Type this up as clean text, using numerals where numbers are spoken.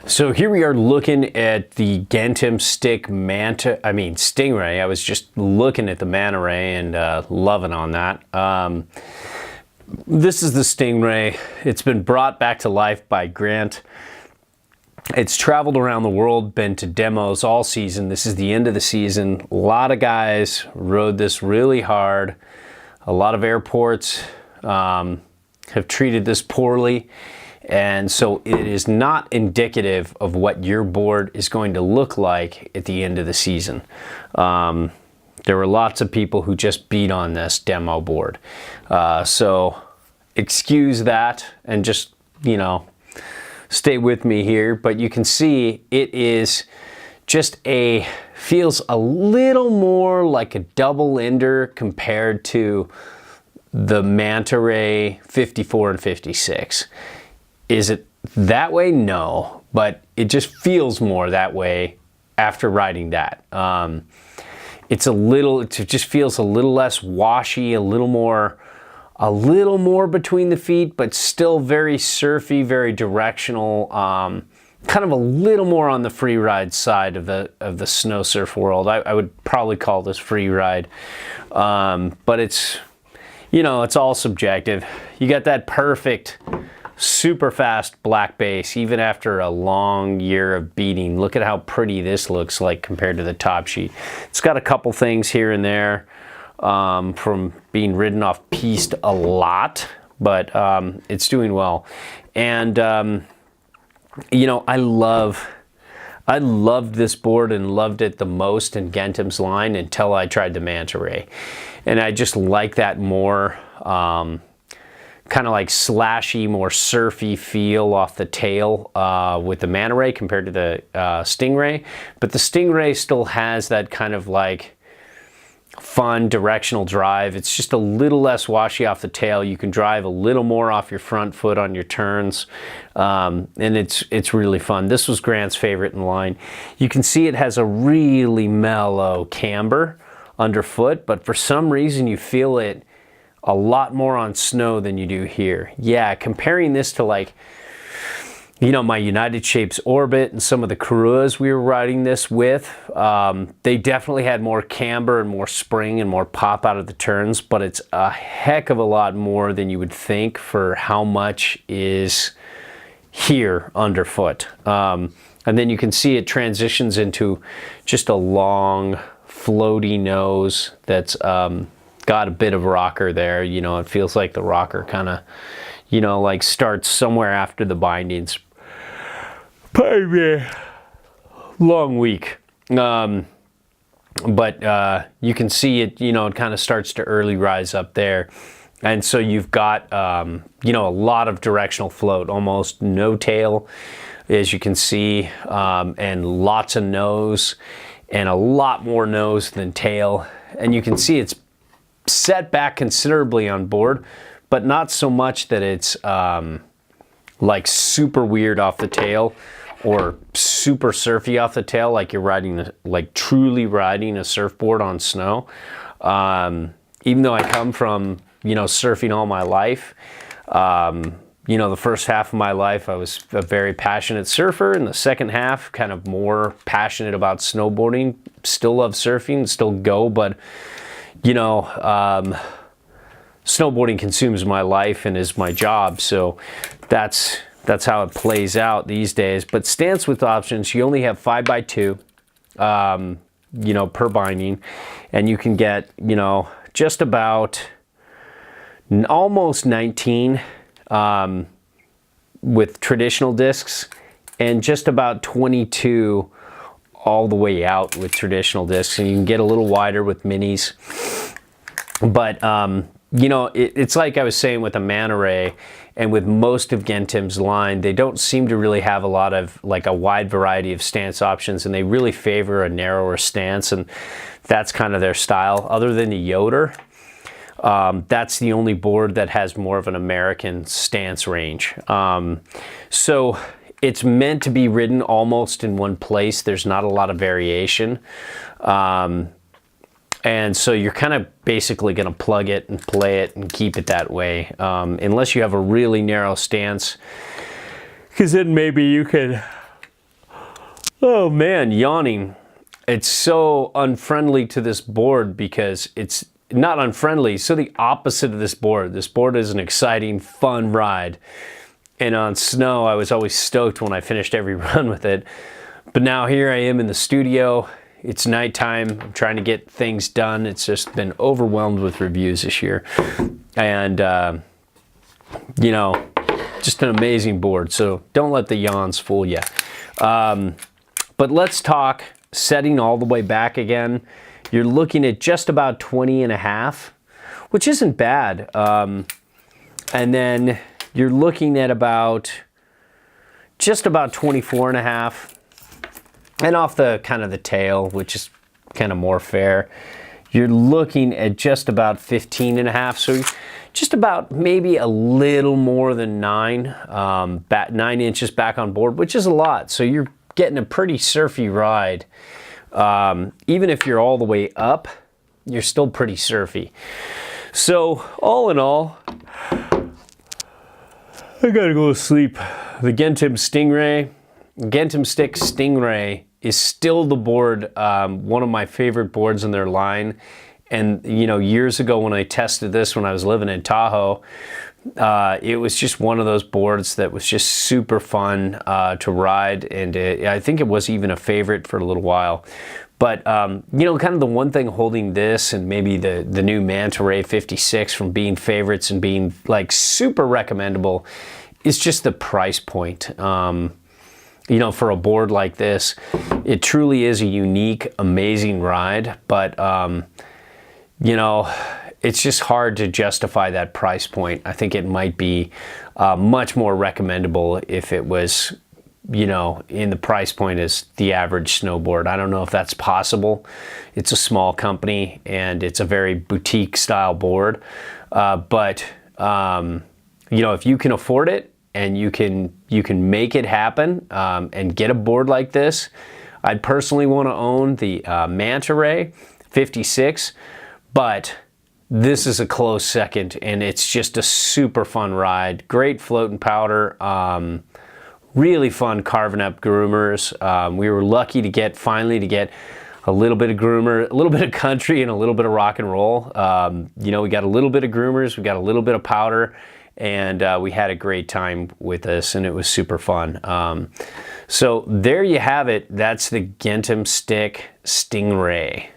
So here we are looking at the Gentemstick Stingray. I was just looking at the manta ray and loving on that. This is the Stingray. It's been brought back to life by Grant. It's traveled around the world, been to demos all season. This is the end of the season. A lot of guys rode this really hard. A lot of airports have treated this poorly. And so it is not indicative of what your board is going to look like at the end of the season. There were lots of people who just beat on this demo board. So excuse that and just, stay with me here. But you can see it is just feels a little more like a double ender compared to the Manta Ray 54 and 56. Is it that way? No, but it just feels more that way after riding that. It just feels a little less washy, a little more between the feet, but still very surfy, very directional. Kind of a little more on the free ride side of the snow surf world. I would probably call this free ride, but it's all subjective. You got that perfect, super fast black base, even after a long year of beating. Look at how pretty this looks like compared to the top sheet. It's got a couple things here and there from being ridden off piste a lot, but it's doing well. And I loved this board and loved it the most in Gentem's line until I tried the Manta Ray, and I just like that more. Kind of like slashy, more surfy feel off the tail with the Manta Ray compared to the Stingray. But the Stingray still has that kind of like fun directional drive. It's just a little less washy off the tail. You can drive a little more off your front foot on your turns, and it's really fun. This was Grant's favorite in line. You can see it has a really mellow camber underfoot, but for some reason you feel it a lot more on snow than you do here. Yeah, comparing this to my United Shapes Orbit and some of the Karuas we were riding this with, they definitely had more camber and more spring and more pop out of the turns, but it's a heck of a lot more than you would think for how much is here underfoot. And then you can see it transitions into just a long, floaty nose that's got a bit of rocker there. It feels like the rocker kind of, starts somewhere after the bindings. Probably long week. But you can see it, it kind of starts to early rise up there. And so you've got, a lot of directional float, almost no tail, as you can see, and lots of nose, and a lot more nose than tail. And you can see it's set back considerably on board, but not so much that it's like super weird off the tail or super surfy off the tail, like you're riding, truly riding a surfboard on snow. Even though I come from, surfing all my life, the first half of my life I was a very passionate surfer, and the second half kind of more passionate about snowboarding. Still love surfing, still go, but snowboarding consumes my life and is my job, so that's how it plays out these days. But stance width options, you only have 5x2, per binding, and you can get, just about almost 19 with traditional discs, and just about 22 all the way out with traditional discs, and you can get a little wider with minis. But it's like I was saying with the Manta Ray and with most of Gentem's line, they don't seem to really have a lot of a wide variety of stance options, and they really favor a narrower stance, and that's kind of their style. Other than the Yoder, that's the only board that has more of an American stance range. So it's meant to be ridden almost in one place. There's not a lot of variation. And so you're kind of basically going to plug it and play it and keep it that way, unless you have a really narrow stance, because then maybe you can Oh man, yawning. It's so unfriendly to this board because it's not unfriendly, so the opposite of this board. This board is an exciting, fun ride. And on snow, I was always stoked when I finished every run with it. But now here I am in the studio. It's nighttime. I'm trying to get things done. It's just been overwhelmed with reviews this year. And, you know, just an amazing board. So don't let the yawns fool you. But let's talk setting all the way back again. You're looking at just about 20 and a half, which isn't bad. And then you're looking at just about 24 and a half. And off the kind of the tail, which is kind of more fair, you're looking at just about 15 and a half. So just about maybe a little more than 9 inches back on board, which is a lot. So you're getting a pretty surfy ride. Even if you're all the way up, you're still pretty surfy. So all in all, I gotta go to sleep. The Gentemstick Stingray is still the board, one of my favorite boards in their line. And you know, years ago when I tested this when I was living in Tahoe, it was just one of those boards that was just super fun to ride, and I think it was even a favorite for a little while. But you know, kind of the one thing holding this and maybe the new Manta Ray 56 from being favorites and being like super recommendable is just the price point. You know, for a board like this, it truly is a unique, amazing ride, but you know, it's just hard to justify that price point. I think it might be much more recommendable if it was, you know, in the price point as the average snowboard. I don't know if that's possible. It's a small company and it's a very boutique style board. But you know, if you can afford it and you can make it happen and get a board like this, I'd personally want to own the Manta Ray 56, but this is a close second, and it's just a super fun ride. Great float and powder, really fun carving up groomers. We were lucky to finally get a little bit of groomer, a little bit of country, and a little bit of rock and roll. You know, we got a little bit of groomers, we got a little bit of powder, and we had a great time with this, and it was super fun. So there you have it. That's the Gentemstick Stingray.